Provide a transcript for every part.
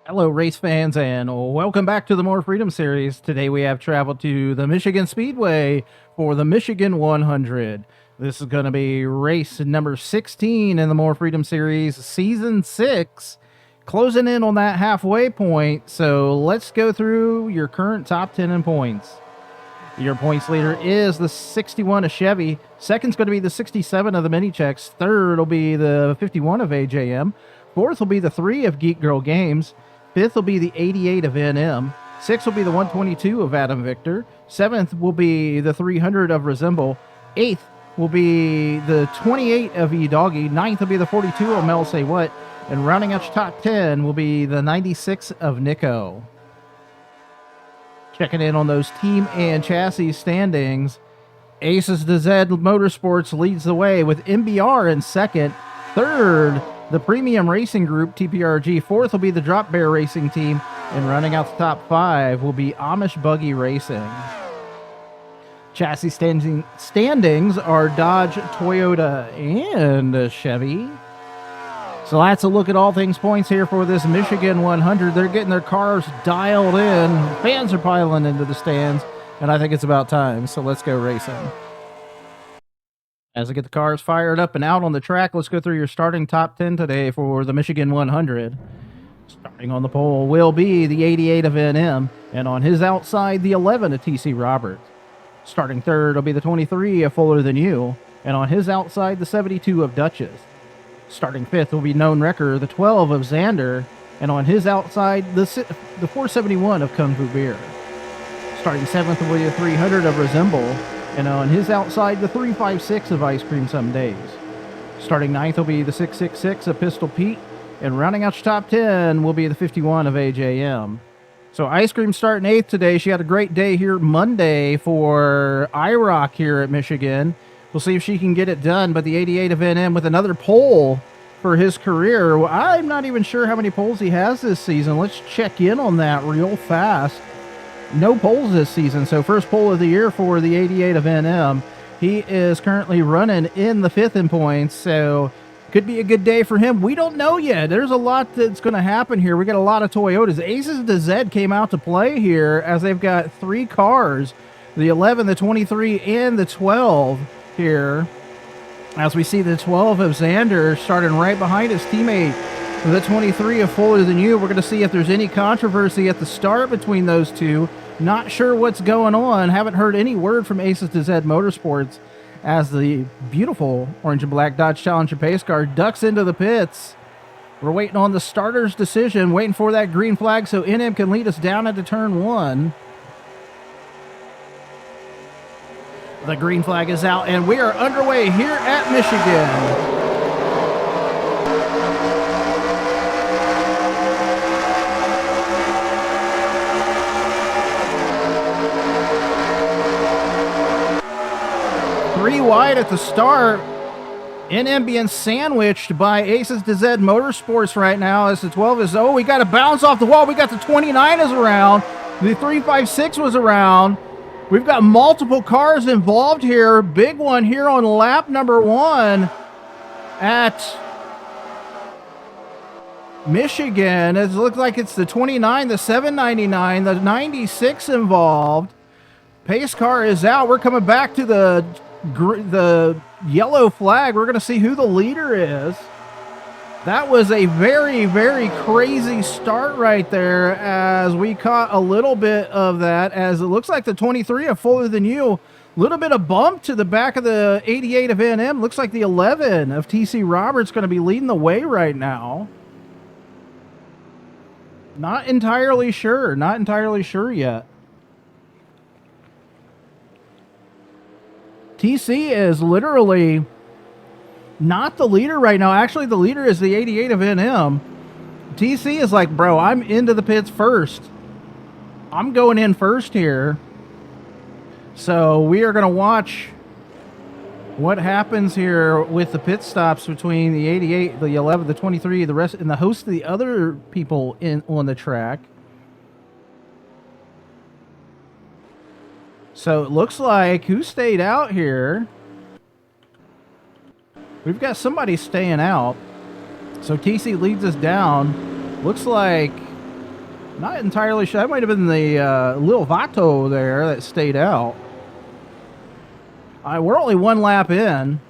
Hello, race fans, and welcome back to the More Freedom series. Today we have traveled to the Michigan Speedway for the Michigan 100. This is going to be race number 16 in the More Freedom series, season 6, closing in on that halfway point. So let's go through your current top 10 in points. Your points leader is the 61 of Chevy. Second's going to be the 67 of the Mini Checks. Third will be the 51 of AJM. Fourth will be the 3 of Geek Girl Games. Fifth will be the 88 of NM. Sixth will be the 122 of Adam Victor. Seventh will be the 300 of Resemble. Eighth will be the 28 of E-Doggy. Ninth will be the 42 of Mel Say What. And rounding out your top 10 will be the 96 of Nico. Checking in on those team and chassis standings. Aces to Z Motorsports leads the way with MBR in second. Third, the Premium Racing Group, TPRG. Fourth will be the Drop Bear Racing Team. And running out the top 5 will be Amish Buggy Racing. Chassis standings are Dodge, Toyota, and Chevy. So that's a look at all things points here for this Michigan 100. They're getting their cars dialed in. Fans are piling into the stands, and I think it's about time. So let's go racing. As I get the cars fired up and out on the track, let's go through your starting top 10 today for the Michigan 100. Starting on the pole will be the 88 of NM, and on his outside, the 11 of TC Roberts. Starting third will be the 23 of Fuller Than You, and on his outside, the 72 of Duchess. Starting fifth will be Known Wrecker, the 12 of Xander, and on his outside, the 471 of Kung Fu Beer. Starting seventh will be the 300 of Resemble, and on his outside, the 356 of Ice Cream Some Days. Starting ninth will be the 666 of Pistol Pete, and rounding out your top 10 will be the 51 of AJM. So Ice Cream starting eighth today. She had a great day here Monday for IROC here at Michigan. We'll see if she can get it done, but the 88 of NM with another pole for his career. I'm not even sure how many poles he has this season. Let's check in on that real fast. No poles this season, so first pole of the year for the 88 of NM. He is currently running in the 5th in points, so could be a good day for him. We don't know yet. There's a lot that's going to happen here. We got a lot of Toyotas. Aces to Z came out to play here as they've got 3 cars, the 11, the 23, and the 12 here. As we see the 12 of Xander starting right behind his teammate, the 23 of Fuller Than You. We're going to see if there's any controversy at the start between those two. Not sure what's going on. Haven't heard any word from Aces to Z Motorsports as the beautiful orange and black Dodge Challenger pace car ducks into the pits. We're waiting on the starter's decision, waiting for that green flag so NM can lead us down into turn 1. The green flag is out, and we are underway here at Michigan. Three wide at the start. NM being sandwiched by Aces to Z Motorsports right now as the 12 is, we got to bounce off the wall. We got the 29 is around. The 356 was around. We've got multiple cars involved here. Big one here on lap number 1 at Michigan. It looks like it's the 29, the 799, the 96 involved. Pace car is out. We're coming back to the yellow flag. We're going to see who the leader is. That was a very, very crazy start right there as we caught a little bit of that as it looks like the 23 of Fuller Than You. A little bit of bump to the back of the 88 of NM. Looks like the 11 of TC Roberts going to be leading the way right now. Not entirely sure. Not entirely sure yet. TC is literally not the leader right now. Actually, the leader is the 88 of NM. TC is like, bro, I'm into the pits first. I'm going in first here. So we are going to watch what happens here with the pit stops between the 88, the 11, the 23, the rest, and the host of the other people on the track. So it looks like who stayed out here? We've got somebody staying out. So TC leads us down. Looks like Not entirely sure. That might have been the Lil Vato there that stayed out. We're only one lap in.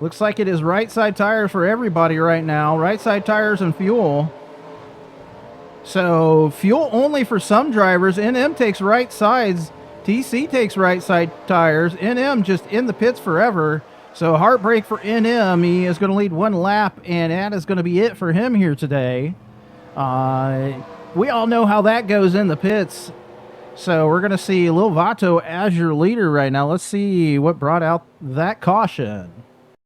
Looks like it is right side tires for everybody right now. Right side tires and fuel. So fuel only for some drivers. NM takes right sides. TC takes right side tires. NM just in the pits forever. So heartbreak for NM. He is going to lead one lap, and that is going to be it for him here today. We all know how that goes in the pits. So we're going to see Lil Vato as your leader right now. Let's see what brought out that caution.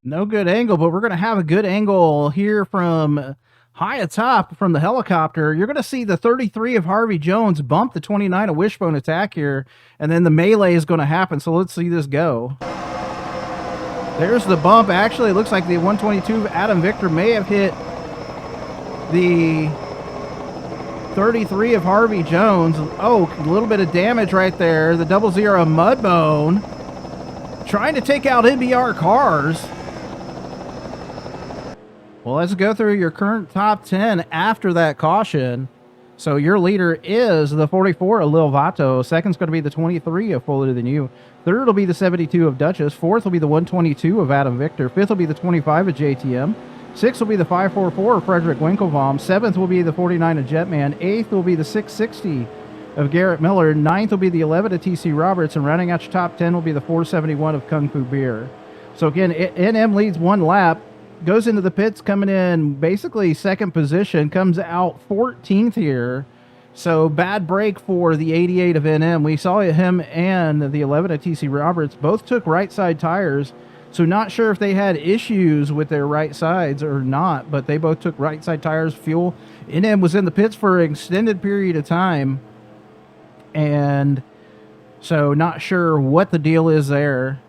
No good angle, but we're going to have a good angle here from high atop from the helicopter. You're going to see the 33 of Harvey Jones bump the 29 of Wishbone Attack here, and then the melee is going to happen. So let's see this go. There's the bump. Actually, it looks like the 122 Adam Victor may have hit the 33 of Harvey Jones. Oh, a little bit of damage right there. The 00 Mudbone trying to take out NBR cars. Well, let's go through your current top 10 after that caution. So your leader is the 44 of Lil Vato. Second's going to be the 23 of Fuller Than You. Third will be the 72 of Duchess. Fourth will be the 122 of Adam Victor. Fifth will be the 25 of JTM. Sixth will be the 544 of Frederick Winklebaum. Seventh will be the 49 of Jetman. Eighth will be the 660 of Garrett Miller. Ninth will be the 11 of TC Roberts. And rounding out your top 10 will be the 471 of Kung Fu Beer. So again, NM leads one lap. Goes into the pits, coming in basically second position, comes out 14th here. So bad break for the 88 of NM. We saw him and the 11 of TC Roberts both took right side tires. So not sure if they had issues with their right sides or not, but they both took right side tires, fuel. NM was in the pits for an extended period of time. And so not sure what the deal is there.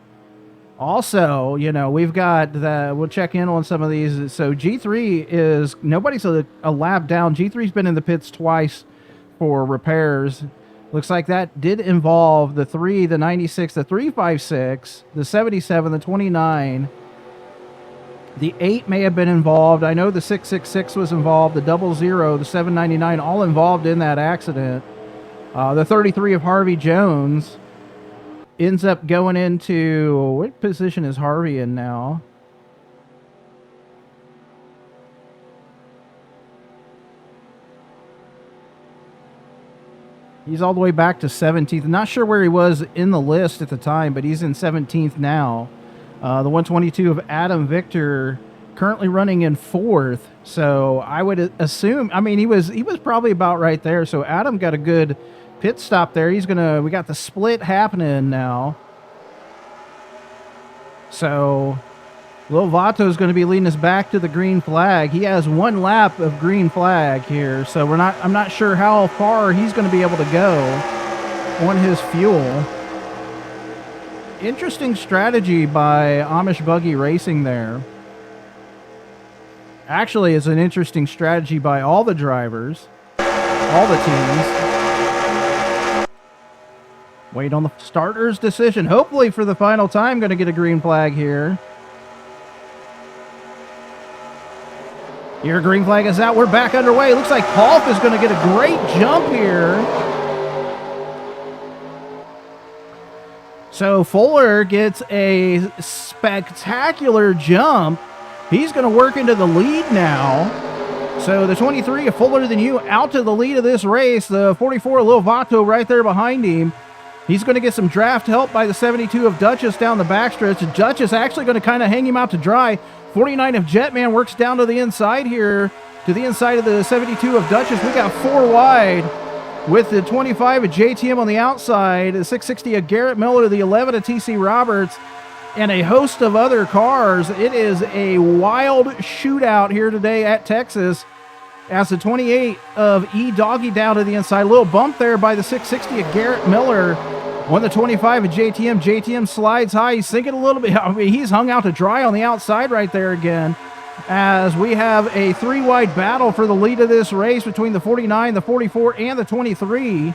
Also, you know, we've got we'll check in on some of these. So G3 is, nobody's a lap down. G3's been in the pits twice for repairs. Looks like that did involve the 3, the 96, the 356, the 77, the 29. The 8 may have been involved. I know the 666 was involved, the 00, the 799, all involved in that accident. The 33 of Harvey Jones ends up going into, what position is Harvey in now? He's all the way back to 17th. Not sure where he was in the list at the time, but he's in 17th now. The 122 of Adam Victor currently running in 4th. So I would assume, I mean, he was probably about right there. So Adam got a good pit stop there. We got the split happening now. So Lil Vato is going to be leading us back to the green flag. He has one lap of green flag here. So I'm not sure how far he's going to be able to go on his fuel. Interesting strategy by Amish Buggy Racing there. Actually, it's an interesting strategy by all the drivers, all the teams. Wait on the starter's decision. Hopefully for the final time, going to get a green flag here. Your green flag is out. We're back underway. Looks like Hulk is going to get a great jump here. So Fuller gets a spectacular jump. He's going to work into the lead now. So the 23 of Fuller Than You out to the lead of this race. The 44 of Lil Vato right there behind him. He's going to get some draft help by the 72 of Duchess down the backstretch. Duchess actually going to kind of hang him out to dry. 49 of Jetman works down to the inside here, to the inside of the 72 of Duchess. We got 4 wide with the 25 of JTM on the outside, the 660 of Garrett Miller, the 11 of TC Roberts, and a host of other cars. It is a wild shootout here today at Texas as the 28 of E Doggy down to the inside. A little bump there by the 660 of Garrett Miller. On the 25 of JTM. JTM slides high. He's sinking a little bit. I mean, he's hung out to dry on the outside right there again. As we have a 3-wide battle for the lead of this race between the 49, the 44, and the 23.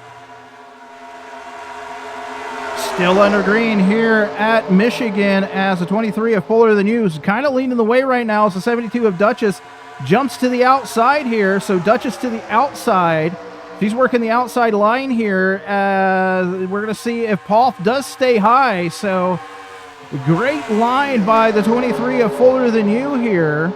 Still under green here at Michigan as the 23 of Fuller Than You is kind of leading the way right now. It's the 72 of Duchess jumps to the outside here. So Duchess to the outside. She's working the outside line here. We're going to see if Polf does stay high. So great line by the 23 of Fuller Than You here.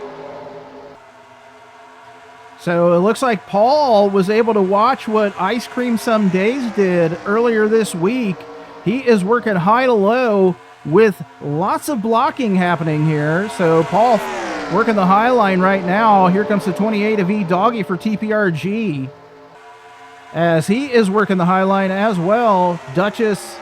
So it looks like Paul was able to watch what Ice Cream Some Days did earlier this week. He is working high to low with lots of blocking happening here. So Paul working the high line right now. Here comes the 28 of E-Doggy for TPRG. As he is working the high line as well. Duchess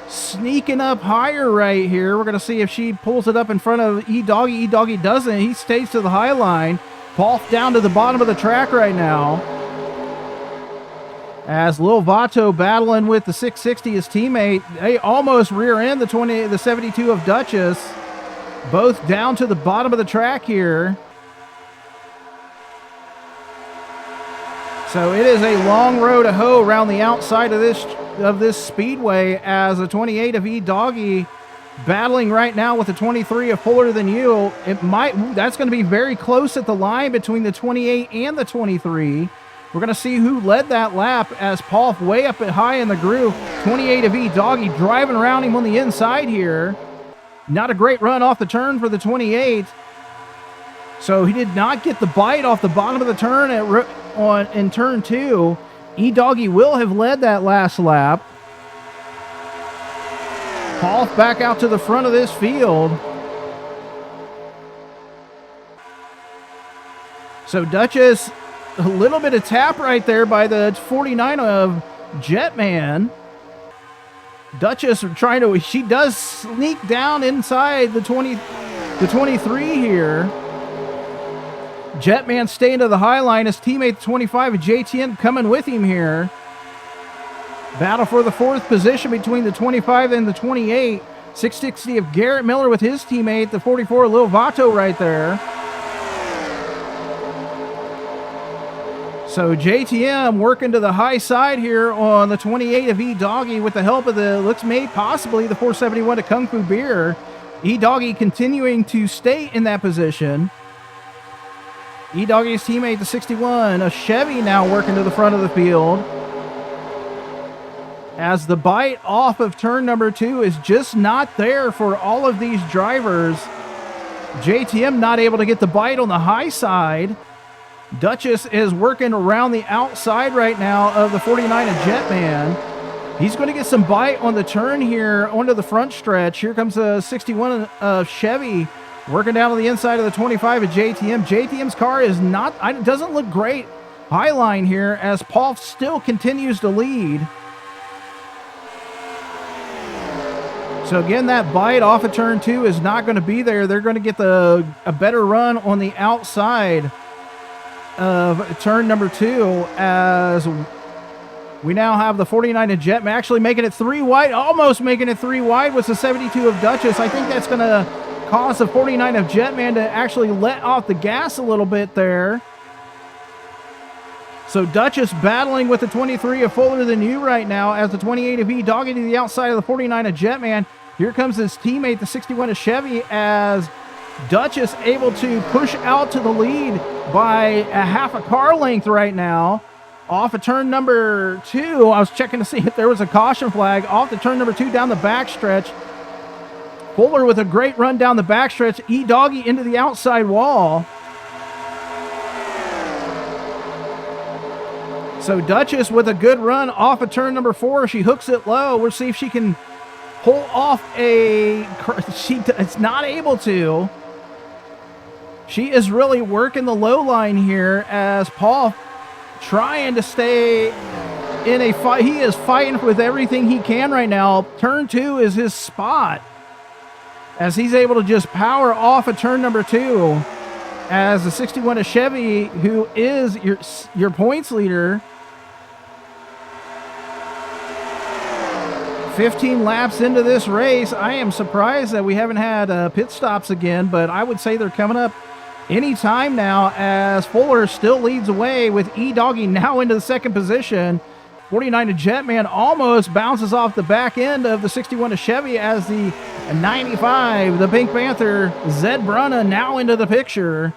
sneaking up higher right here. We're going to see if she pulls it up in front of E-Doggy. E-Doggy doesn't. He stays to the high line. Paul down to the bottom of the track right now. As Lil Vato battling with the 660, his teammate. They almost rear end the 72 of Duchess. Both down to the bottom of the track here. So it is a long row to hoe around the outside of this speedway, as the 28 of E-Doggy battling right now with the 23 of Fuller Than You. That's going to be very close at the line between the 28 and the 23. We're going to see who led that lap, as Paul way up high in the groove. 28 of E-Doggy driving around him on the inside here. Not a great run off the turn for the 28. So he did not get the bite off the bottom of the turn in turn 2. E-Doggy will have led that last lap. Paul back out to the front of this field. So Duchess, a little bit of tap right there by the 49 of Jetman. Duchess she does sneak down inside the 23 here. Jetman staying to the high line. His teammate, the 25 of JTN, coming with him here. Battle for the 4th position between the 25 and the 28. 660 of Garrett Miller with his teammate, the 44 of Lil Vato right there. So JTM working to the high side here on the 28 of E-Doggy with the help of possibly the 471 of Kung Fu Beer. E-Doggy continuing to stay in that position. E-Doggy's teammate, the 61 of Chevy, now working to the front of the field. As the bite off of turn number 2 is just not there for all of these drivers. JTM not able to get the bite on the high side. Duchess is working around the outside right now of the 49 of Jetman. He's going to get some bite on the turn here onto the front stretch. Here comes the 61 of Chevy working down to the inside of the 25 of JTM. JTM's car doesn't look great. High line here as Paul still continues to lead. So again, that bite off of turn 2 is not going to be there. They're going to get a better run on the outside of turn number 2, as we now have the 49 of Jetman actually making it 3 wide, almost making it 3 wide with the 72 of Duchess. I think that's going to cause the 49 of Jetman to actually let off the gas a little bit there. So Duchess battling with the 23 of Fuller Than You right now, as the 28 of E-Doggy to the outside of the 49 of Jetman. Here comes his teammate, the 61 of Chevy, as Duchess able to push out to the lead by a half a car length right now. Off of turn number 2, I was checking to see if there was a caution flag. Off the turn number 2 down the backstretch. Fuller with a great run down the backstretch. E-Doggy into the outside wall. So Duchess with a good run off of turn number 4. She hooks it low. We'll see if she can pull off it's not able to. She is really working the low line here, as Paul trying to stay in a fight. He is fighting with everything he can right now. Turn 2 is his spot, as he's able to just power off of turn number 2, as the 61 of Chevy, who is your points leader. 15 laps into this race. I am surprised that we haven't had pit stops again, but I would say they're coming up any time now, as Fuller still leads away with E-Doggy now into the 2nd position. 49 of Jetman almost bounces off the back end of the 61 of Chevy, as the 95, the Pink Panther, Zed Brunna, now into the picture.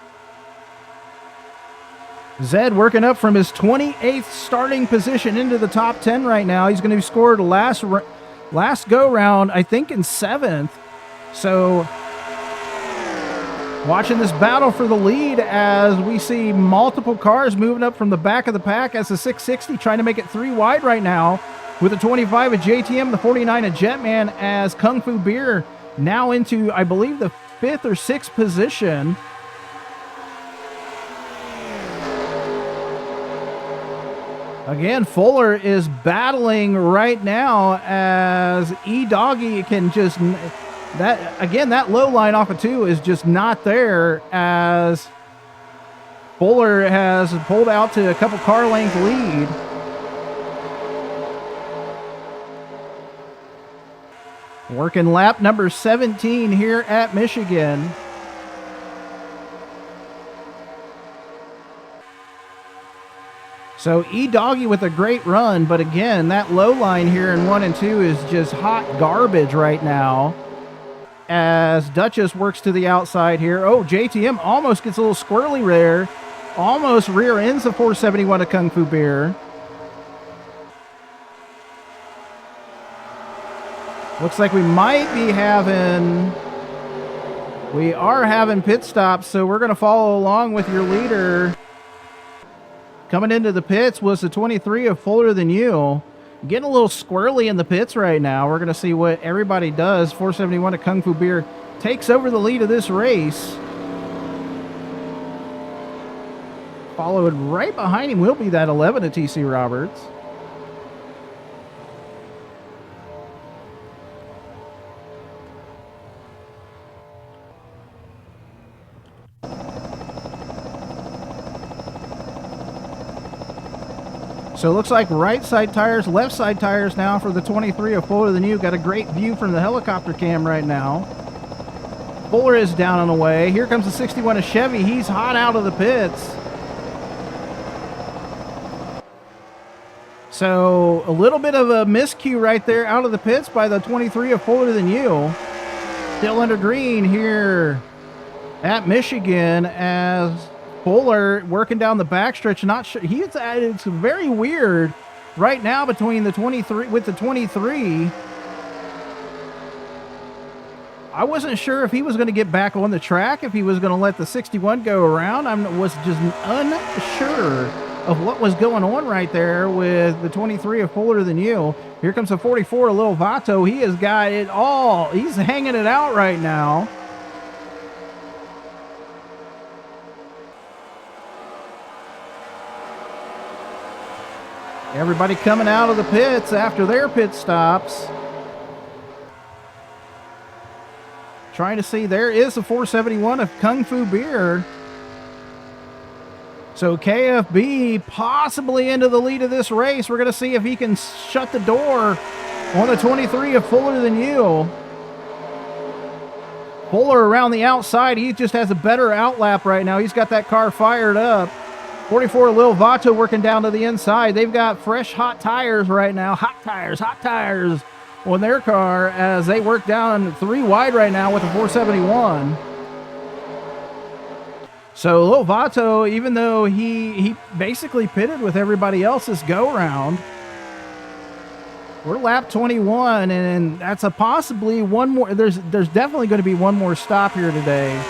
Zed working up from his 28th starting position into the top 10 right now. He's going to be scored last go round, I think, in 7th. So watching this battle for the lead as we see multiple cars moving up from the back of the pack as the 660 trying to make it 3 wide right now with the 25 of JTM, the 49 of Jetman, as Kung Fu Beer now into, I believe, the 5th or 6th position. Again, Fuller is battling right now as E-Doggy can just... that low line off of 2 is just not there as Fuller has pulled out to a couple car length lead. Working lap number 17 here at Michigan. So E-Doggy with a great run, but again, that low line here in 1 and 2 is just hot garbage right now as Duchess works to the outside here. Oh, JTM almost gets a little squirrely there. Almost rear ends the 471 of Kung Fu Beer. Looks like we are having pit stops, so we're going to follow along with your leader. Coming into the pits was the 23 of Fuller Than You. Getting a little squirrely in the pits right now. We're going to see what everybody does. 471 of Kung Fu Beer takes over the lead of this race. Followed right behind him will be that 11 of TC Roberts. So it looks like right side tires, left side tires now for the 23 of Fuller Than You. Got a great view from the helicopter cam right now. Fuller is down and away. Here comes the 61 of Chevy. He's hot out of the pits. So a little bit of a miscue right there out of the pits by the 23 of Fuller Than You. Still under green here at Michigan as Fuller working down the backstretch. Not sure. It's very weird right now between the 23 with the 23. I wasn't sure if he was going to get back on the track, if he was going to let the 61 go around. I was just unsure of what was going on right there with the 23 of Fuller Than You. Here comes the 44 of Lil Vato. He has got it all. He's hanging it out right now. Everybody coming out of the pits after their pit stops. Trying to see, there is the 471 of Kung Fu Beer. So KFB possibly into the lead of this race. We're going to see if he can shut the door on the 23 of Fuller Than You. Fuller around the outside. He just has a better outlap right now. He's got that car fired up. 44 Lil Vato working down to the inside. They've got fresh hot tires right now. Hot tires on their car as they work down 3 wide right now with the 471. So Lil Vato, even though he basically pitted with everybody else's go round, we're lap 21, and that's a possibly one more. There's definitely going to be one more stop here today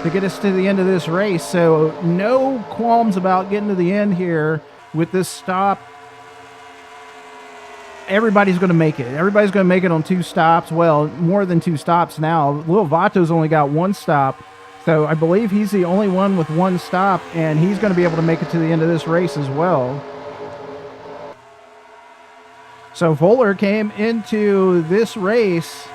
to get us to the end of this race. So no qualms about getting to the end here with this stop. Everybody's going to make it. Everybody's going to make it on 2 stops. Well, more than 2 stops now. Lil Vato's only got 1 stop. So I believe he's the only one with 1 stop, and he's going to be able to make it to the end of this race as well. So Fuller came into this race,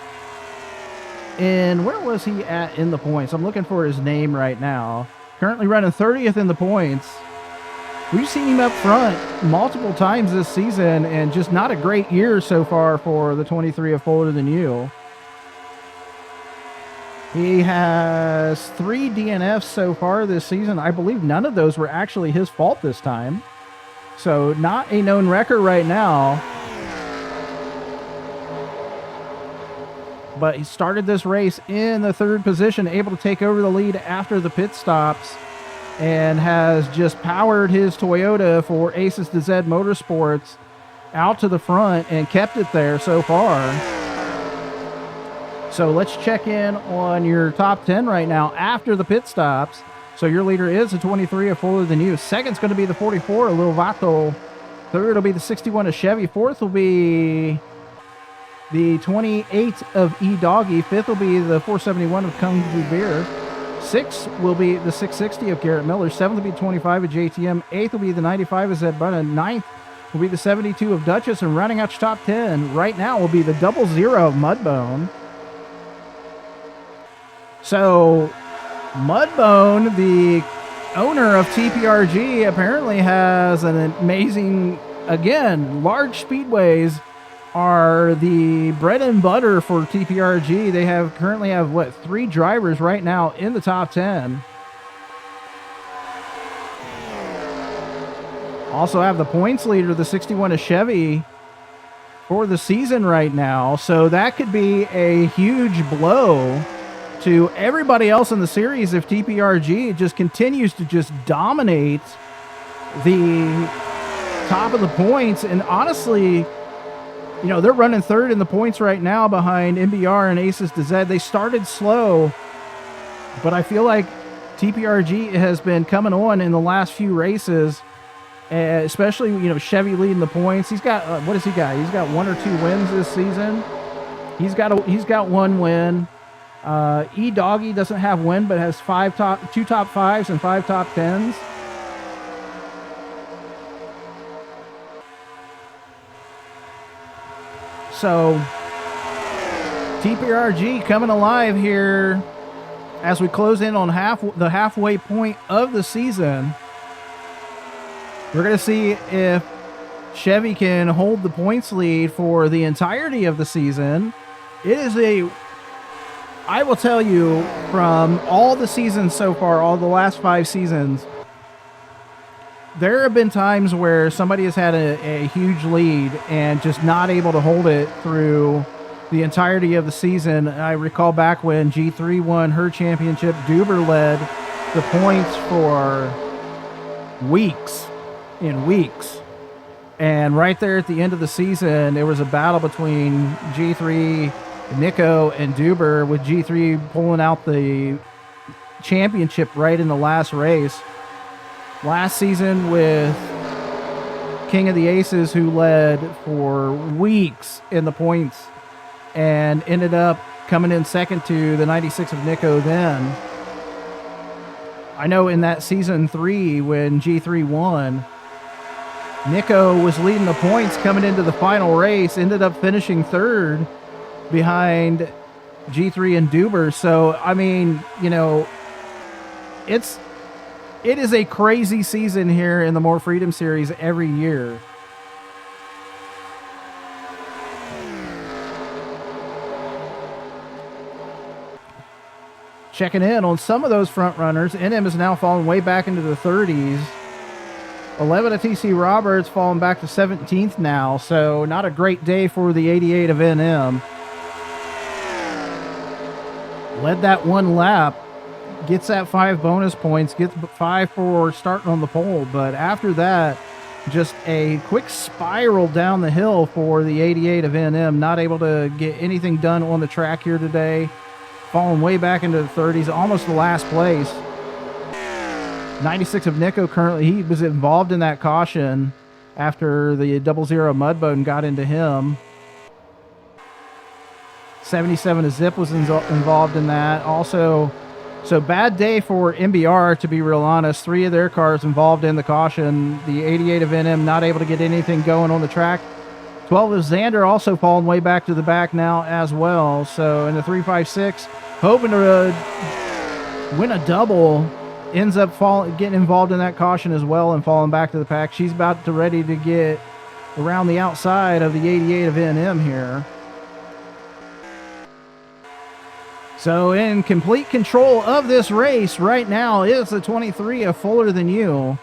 and where was he at in the points? I'm looking for his name right now. Currently running 30th in the points. We've seen him up front multiple times this season, and just not a great year so far for the 23 of Fuller Than You. He has 3 DNFs so far this season. I believe none of those were actually his fault this time. So not a known record right now. But he started this race in the 3rd position, able to take over the lead after the pit stops. and has just powered his Toyota for Aces to Z Motorsports out to the front and kept it there so far. So let's check in on your top 10 right now after the pit stops. So your leader is a 23, a Fuller Than You. Second's going to be the 44, a Lil Vato. Third will be the 61, a Chevy. Fourth will be the 28 of E Doggy. Fifth will be the 471 of Kung Fu Beer. Sixth will be the 660 of Garrett Miller. Seventh will be 25 of JTM. Eighth will be the 95 of Zed Brennan. Ninth will be the 72 of Duchess. And rounding out your top 10 right now will be the 00 of Mudbone. So Mudbone, the owner of TPRG, apparently has an amazing, again, large speedways are the bread and butter for TPRG. They currently have what, 3 drivers right now in the top 10. Also have the points leader, the 61 of Chevy, for the season right now. So that could be a huge blow to everybody else in the series if TPRG just continues to just dominate the top of the points. And honestly, you know, they're running third in the points right now behind MBR and Aces to Z. They started slow, but I feel like TPRG has been coming on in the last few races, especially, you know, Chevy leading the points. He's got, what has he got? He's got 1 or 2 wins this season. He's got 1 win. E Doggy doesn't have win, but has 2 top 5s and 5 top 10s. So TPRG coming alive here as we close in on the halfway point of the season. We're going to see if Chevy can hold the points lead for the entirety of the season. I will tell you, from all the seasons so far, all the last 5 seasons, there have been times where somebody has had a huge lead and just not able to hold it through the entirety of the season. I recall back when G3 won her championship, Duber led the points for weeks and weeks. And right there at the end of the season, there was a battle between G3, Nico, and Duber, with G3 pulling out the championship right in the last race. Last season with King of the Aces, who led for weeks in the points and ended up coming in second to the 96 of Nico then. I know in that season 3 when G3 won, Nico was leading the points coming into the final race, ended up finishing third behind G3 and Duber. So, I mean, you know, it is a crazy season here in the More Freedom Series every year. Checking in on some of those front runners. NM is now falling way back into the 30s. 11 of TC Roberts falling back to 17th now. So not a great day for the 88 of NM. Led that 1 lap. Gets that 5 bonus points, gets 5 for starting on the pole. But after that, just a quick spiral down the hill for the 88 of NM. Not able to get anything done on the track here today. Falling way back into the 30s, almost the last place. 96 of Nico currently, he was involved in that caution after the 00 Mudbone got into him. 77 of Zip was involved in that. Also, so bad day for MBR, to be real honest. 3 of their cars involved in the caution. The 88 of NM not able to get anything going on the track. 12 of Xander also falling way back to the back now as well. So in the 356, hoping to win a double, ends up getting involved in that caution as well and falling back to the pack. She's about to ready to get around the outside of the 88 of NM here. So in complete control of this race right now is the 23 of Fuller Than You.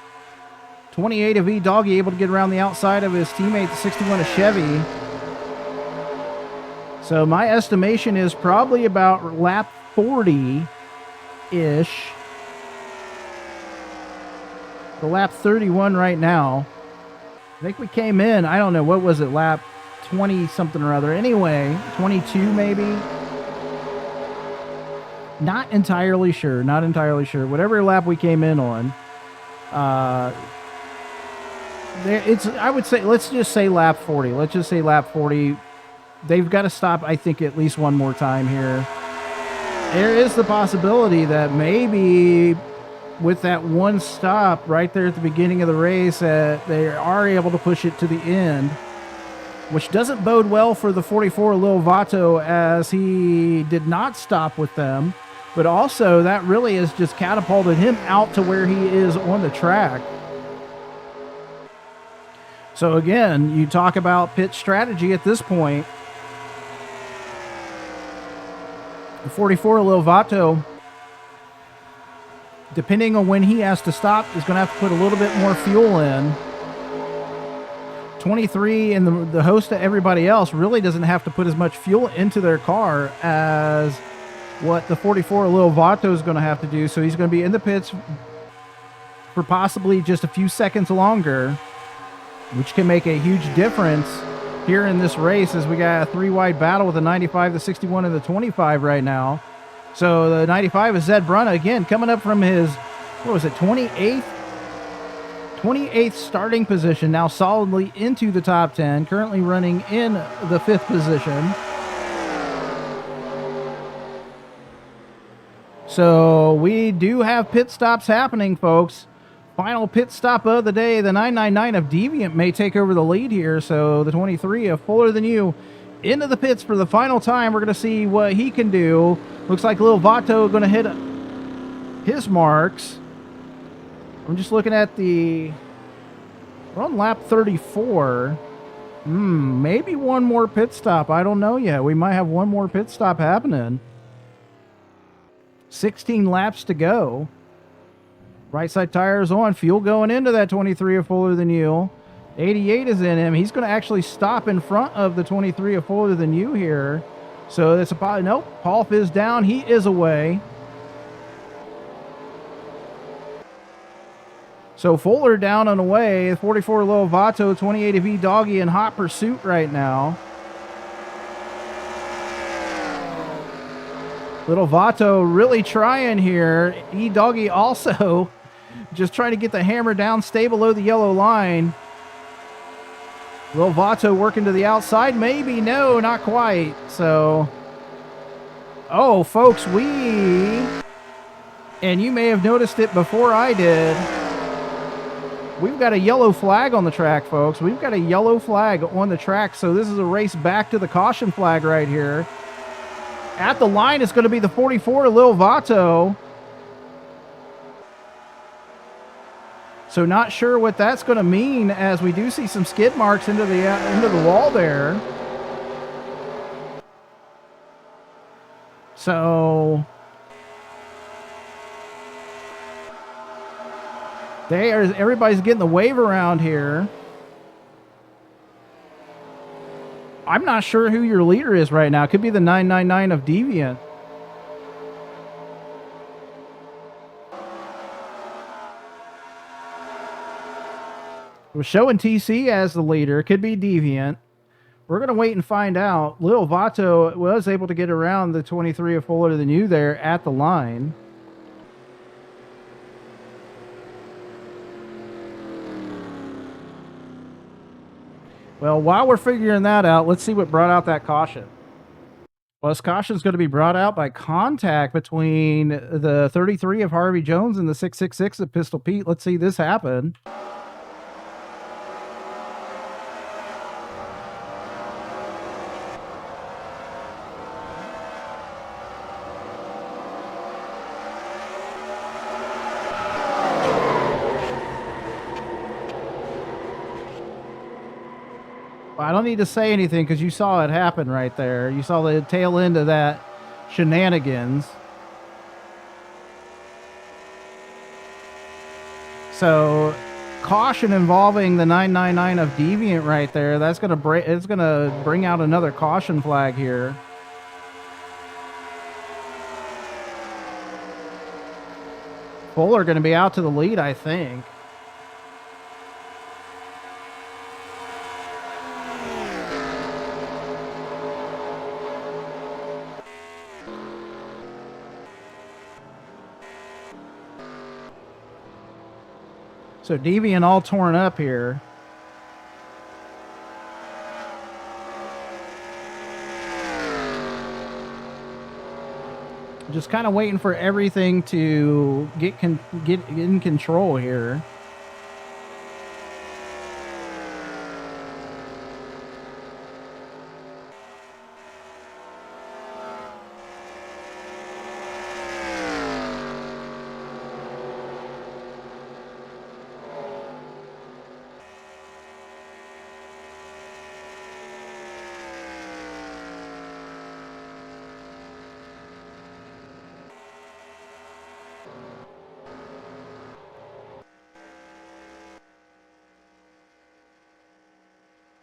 28 of E Doggy able to get around the outside of his teammate, the 61 of Chevy. So my estimation is probably about lap 40-ish So lap 31 right now. I think we came in, I don't know, what was it, lap 20 something or other. Anyway, 22 maybe. Not entirely sure. Whatever lap we came in on. I would say, let's just say lap 40. Let's just say lap 40. They've got to stop, I think, at least one more time here. There is the possibility that maybe with that one stop right there at the beginning of the race, that they are able to push it to the end, which doesn't bode well for the 44 Lil Vato, as he did not stop with them. But also, that really has just catapulted him out to where he is on the track. So again, you talk about pit strategy at this point. The 44 Lil Vato, depending on when he has to stop, is going to have to put a little bit more fuel in. 23 and the host of everybody else really doesn't have to put as much fuel into their car as what the 44 Lil Vato is going to have to do. So he's going to be in the pits for possibly just a few seconds longer, which can make a huge difference here in this race, as we got a three-wide battle with the 95, the 61, and the 25 right now. So the 95 is Zed Brunna, again, coming up from his, 28th starting position, now solidly into the top 10, currently running in the 5th position. So we do have pit stops happening, folks. Final pit stop of the day. The 999 of Deviant may take over the lead here. So the 23 of Fuller Than You into the pits for the final time. We're going to see what he can do. Looks like Lil Vato going to hit his marks. I'm just looking at we're on lap 34. Maybe one more pit stop. I don't know yet. We might have one more pit stop happening. 16 laps to go. Right side tires on. Fuel going into that 23 of Fuller Than You. 88 is in him. He's going to actually stop in front of the 23 of Fuller Than You here. So that's nope. Paul is down. He is away. So Fuller down and away. 44 Lil Vato, 28 of E-Doggy in hot pursuit right now. Little Vato really trying here. E-Doggy also just trying to get the hammer down, stay below the yellow line. Lil Vato working to the outside. Maybe. No, not quite. So, oh, folks, and you may have noticed it before I did, we've got a yellow flag on the track, folks. We've got a yellow flag on the track. So this is a race back to the caution flag right here. At the line, it's going to be the 44 Lil Vato. So not sure what that's going to mean, as we do see some skid marks into the wall there. So everybody's getting the wave around here. I'm not sure who your leader is right now. It could be the 999 of Deviant. We're showing TC as the leader. It could be Deviant. We're going to wait and find out. Lil Vato was able to get around the 23 of Fuller Than You there at the line. Well, while we're figuring that out, let's see what brought out that caution. Well, this caution is going to be brought out by contact between the 33 of Harvey Jones and the 666 of Pistol Pete. Let's see this happen. I don't need to say anything because you saw it happen right there. You saw the tail end of that shenanigans. So, caution involving the 999 of Deviant right there. That's gonna bring out another caution flag here. Fuller going to be out to the lead, I think. So Deviant all torn up here. Just kind of waiting for everything to get in control here.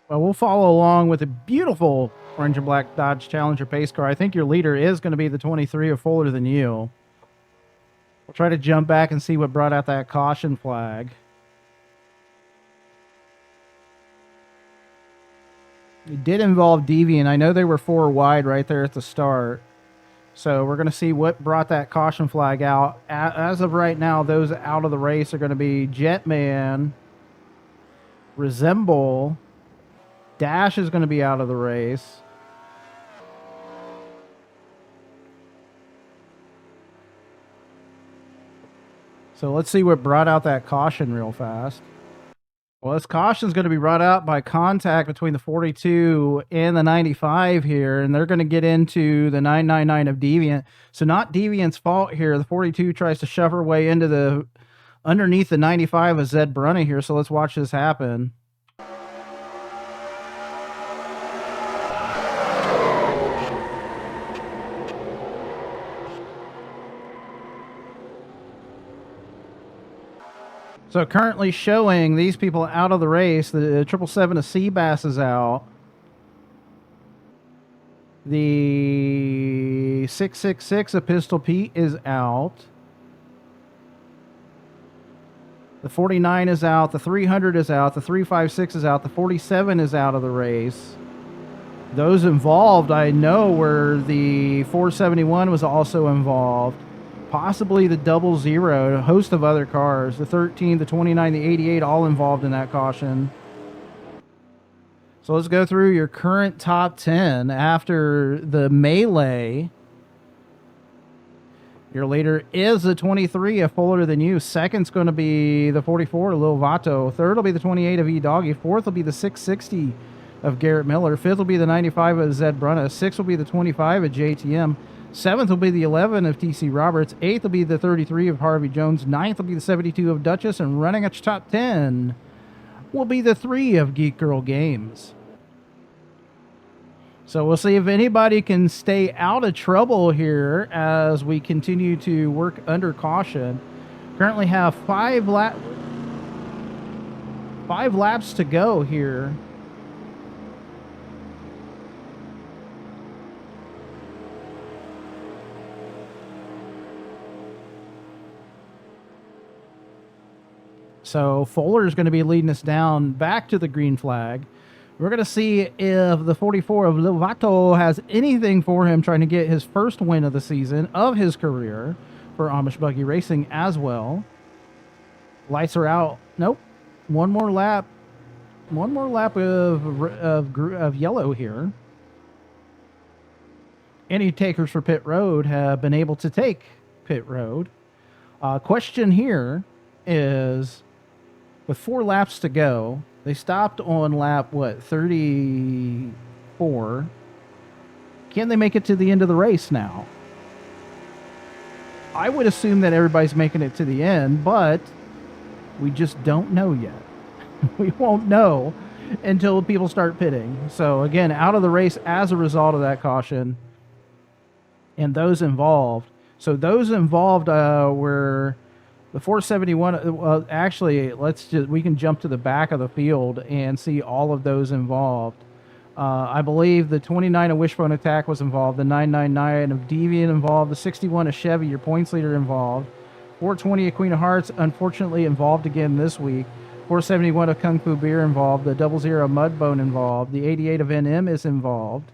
Well, we'll follow along with a beautiful orange and black Dodge Challenger pace car. I think your leader is going to be the 23 of Fuller Than You. We'll try to jump back and see what brought out that caution flag. It did involve Deviant. I know they were 4 wide right there at the start. So we're going to see what brought that caution flag out. As of right now, those out of the race are going to be Jetman, Resemble, Dash is going to be out of the race. So let's see what brought out that caution real fast. Well, this caution is going to be brought out by contact between the 42 and the 95 here, and they're going to get into the 999 of Deviant. So not Deviant's fault here. The 42 tries to shove her way into the underneath the 95 of Zed Brunny here, so let's watch this happen. So currently showing these people out of the race. The 777 of Seabass is out. The 666 of Pistol Pete is out. The 49 is out. The 300 is out. The 356 is out. The 47 is out of the race. Those involved, I know, were the 471 was also involved. Possibly the 00, a host of other cars. The 13, the 29, the 88, all involved in that caution. So let's go through your current top 10 after the melee. Your leader is the 23 of Fuller Than You. Second's going to be the 44 of Lil Vato. Third will be the 28 of E-Doggy. Fourth will be the 660 of Garrett Miller. Fifth will be the 95 of Zed Brunna. Sixth will be the 25 of JTM. Seventh will be the 11 of TC Roberts. Eighth will be the 33 of Harvey Jones. Ninth will be the 72 of Duchess. And running at your top 10 will be the 3 of Geek Girl Games. So we'll see if anybody can stay out of trouble here as we continue to work under caution. Currently have 5 laps to go here. So Fuller is going to be leading us down back to the green flag. We're going to see if the 44 of Lovato has anything for him trying to get his first win of the season of his career for Amish Buggy Racing as well. Lights are out. Nope. One more lap. One more lap of yellow here. Any takers for pit road have been able to take pit road. Question here is, with 4 laps to go, they stopped on lap, 34. Can they make it to the end of the race now? I would assume that everybody's making it to the end, but we just don't know yet. We won't know until people start pitting. So again, out of the race as a result of that caution and those involved. So those involved were the 471. Well, actually, we can jump to the back of the field and see all of those involved. I believe the 29 of Wishbone Attack was involved, the 999 of Deviant involved, the 61 of Chevy, your points leader, involved, 420 of Queen of Hearts, unfortunately involved again this week, 471 of Kung Fu Beer involved, the 00 of Mudbone involved, the 88 of NM is involved.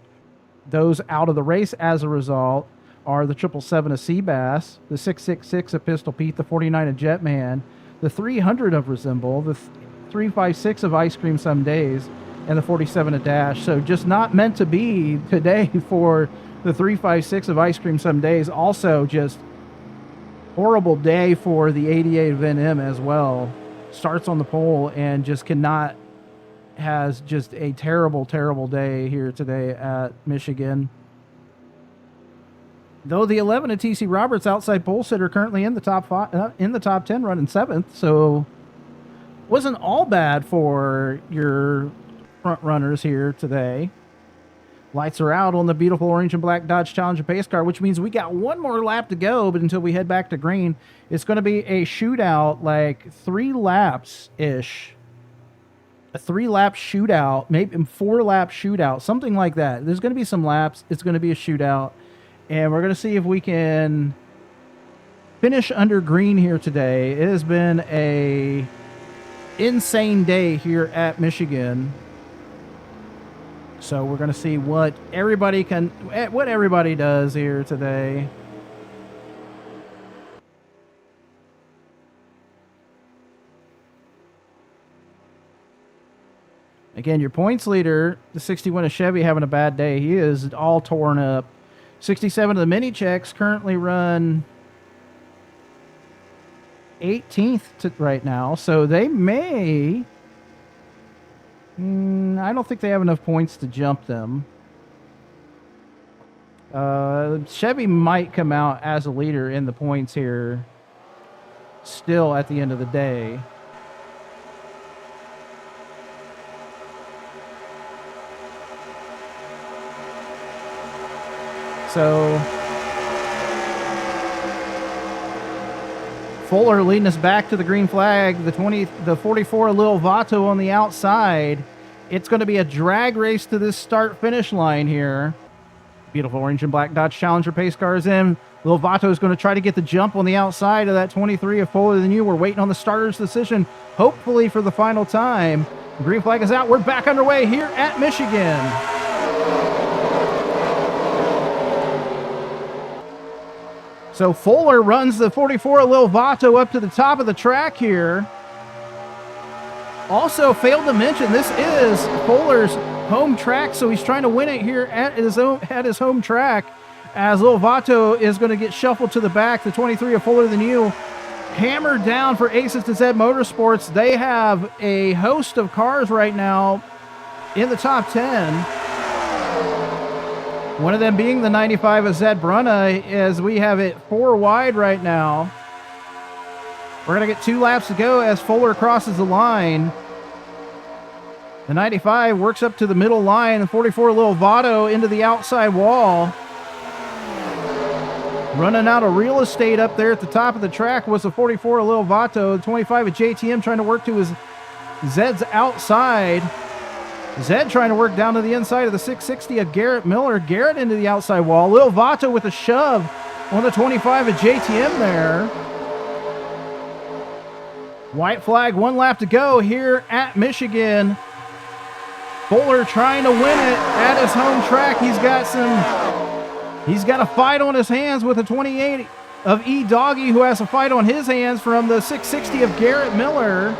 Those out of the race as a result are the 777 of Seabass, the 666 of Pistol Pete, the 49 of Jetman, the 300 of Resemble, the 356 of Ice Cream Some Days, and the 47 of Dash. So just not meant to be today for the 356 of Ice Cream Some Days. Also just horrible day for the 88 of NM as well. Starts on the pole and just has just a terrible, terrible day here today at Michigan. Though the 11 of TC Roberts outside pole sitter currently in the top 10 running 7th, so wasn't all bad for your front runners here today. Lights are out on the beautiful orange and black Dodge Challenger pace car, which means we got one more lap to go, but until we head back to green, it's going to be a shootout, like 3 laps-ish. A 3-lap shootout, maybe 4-lap shootout, something like that. There's going to be some laps. It's going to be a shootout. And we're going to see if we can finish under green here today. It has been a insane day here at Michigan. So we're going to see what everybody does here today. Again, your points leader, the 61 of Chevy, having a bad day. He is all torn up. 67 of the mini checks currently run 18th right now, so they may... I don't think they have enough points to jump them. Chevy might come out as a leader in the points here still at the end of the day. So Fuller leading us back to the green flag. The 44 Lil Vato on the outside. It's going to be a drag race to this start-finish line here. Beautiful orange and black Dodge Challenger pace car is in. Lil Vato is going to try to get the jump on the outside of that 23 of Fuller Than You. We're waiting on the starter's decision, hopefully for the final time. The green flag is out. We're back underway here at Michigan. So Fuller runs the 44 Lil Vato up to the top of the track here. Also failed to mention, this is Fuller's home track, so he's trying to win it here at his home track, as Lil Vato is going to get shuffled to the back. The 23 of Fuller Than You hammered down for Aces to Z Motorsports. They have a host of cars right now in the top 10. One of them being the 95 of Zed Brunna, as we have it 4 wide right now. We're going to get 2 laps to go as Fuller crosses the line. The 95 works up to the middle line. The 44 Lil Vato into the outside wall. Running out of real estate up there at the top of the track was the 44 Lil Vato. The 25 of JTM trying to work to his Zed's outside. Zed trying to work down to the inside of the 660 of Garrett Miller. Garrett into the outside wall. Lil Vato with a shove on the 25 of JTM there. White flag, 1 lap to go here at Michigan. Fuller trying to win it at his home track. He's got a fight on his hands with a 28 of E Doggy, who has a fight on his hands from the 660 of Garrett Miller.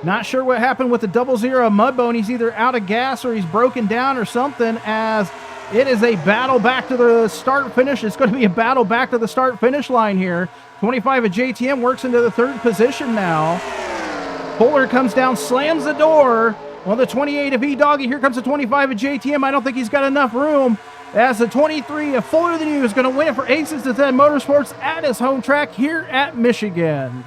Not sure what happened with the 00 Mudbone. He's either out of gas or he's broken down or something, as it is a battle back to the start-finish. It's going to be a battle back to the start-finish line here. 25 of JTM works into the 3rd position now. Fuller comes down, slams the door on the 28 of E-Doggy. Here comes the 25 of JTM. I don't think he's got enough room, as the 23 of Fuller Than You is going to win it for Aces to Z Motorsports at his home track here at Michigan.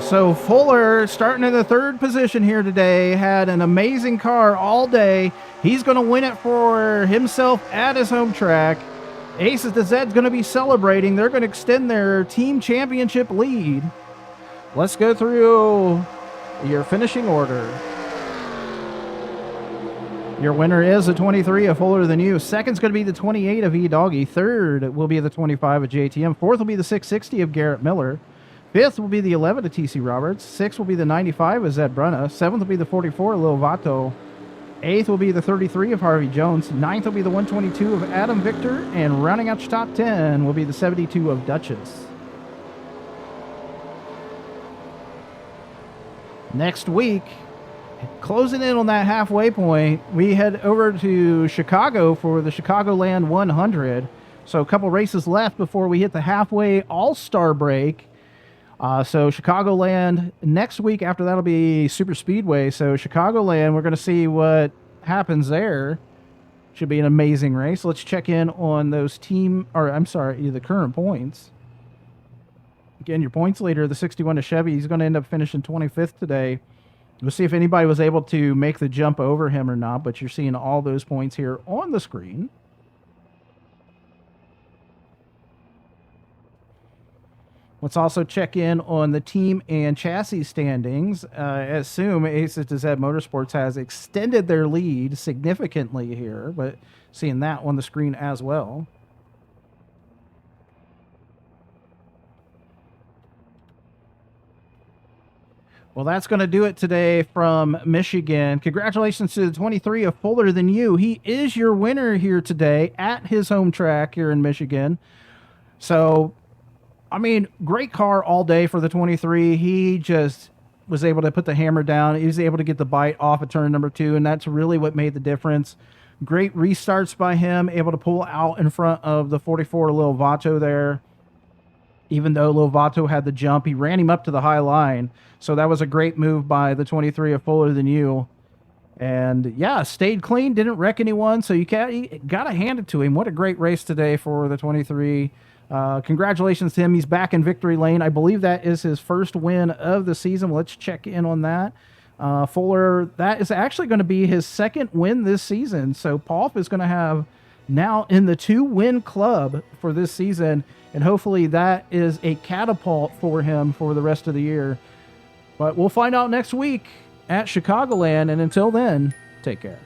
So Fuller, starting in the 3rd position here today, had an amazing car all day. He's going to win it for himself at his home track. Aces to Zed's going to be celebrating. They're going to extend their team championship lead. Let's go through your finishing order. Your winner is the 23 of Fuller Than You. Second's going to be the 28 of E-Doggy. Third will be the 25 of JTM. Fourth will be the 660 of Garrett Miller. 5th will be the 11 of TC Roberts. 6th will be the 95 of Zed Brunna. 7th will be the 44 of Lil Vato. 8th will be the 33 of Harvey Jones. 9th will be the 122 of Adam Victor. And rounding out your top 10 will be the 72 of Duchess. Next week, closing in on that halfway point, we head over to Chicago for the Chicagoland 100. So a couple races left before we hit the halfway all-star break. So Chicagoland next week, after that'll be Super Speedway. So Chicagoland, we're going to see what happens there. Should be an amazing race. Let's check in on those the current points. Again, your points leader, the 61 to Chevy, he's going to end up finishing 25th today. We'll see if anybody was able to make the jump over him or not, but you're seeing all those points here on the screen. Let's also check in on the team and chassis standings. Assume Aces DZ Motorsports has extended their lead significantly here, but seeing that on the screen as well. Well, that's going to do it today from Michigan. Congratulations to the 23 of Fuller Than You. He is your winner here today at his home track here in Michigan. So, I mean, great car all day for the 23. He just was able to put the hammer down. He was able to get the bite off of turn number 2, and that's really what made the difference. Great restarts by him, able to pull out in front of the 44 Lil Vato there. Even though Lil Vato had the jump, he ran him up to the high line. So that was a great move by the 23 of Fuller Than You. And yeah, stayed clean, didn't wreck anyone. So you got to hand it to him. What a great race today for the 23. Congratulations to him. He's back in victory lane. I believe that is his first win of the season. Let's check in on that. Fuller, that is actually going to be his second win this season. So Paul is going to have now in the 2-win club for this season. And hopefully that is a catapult for him for the rest of the year. But we'll find out next week at Chicagoland. And until then, take care.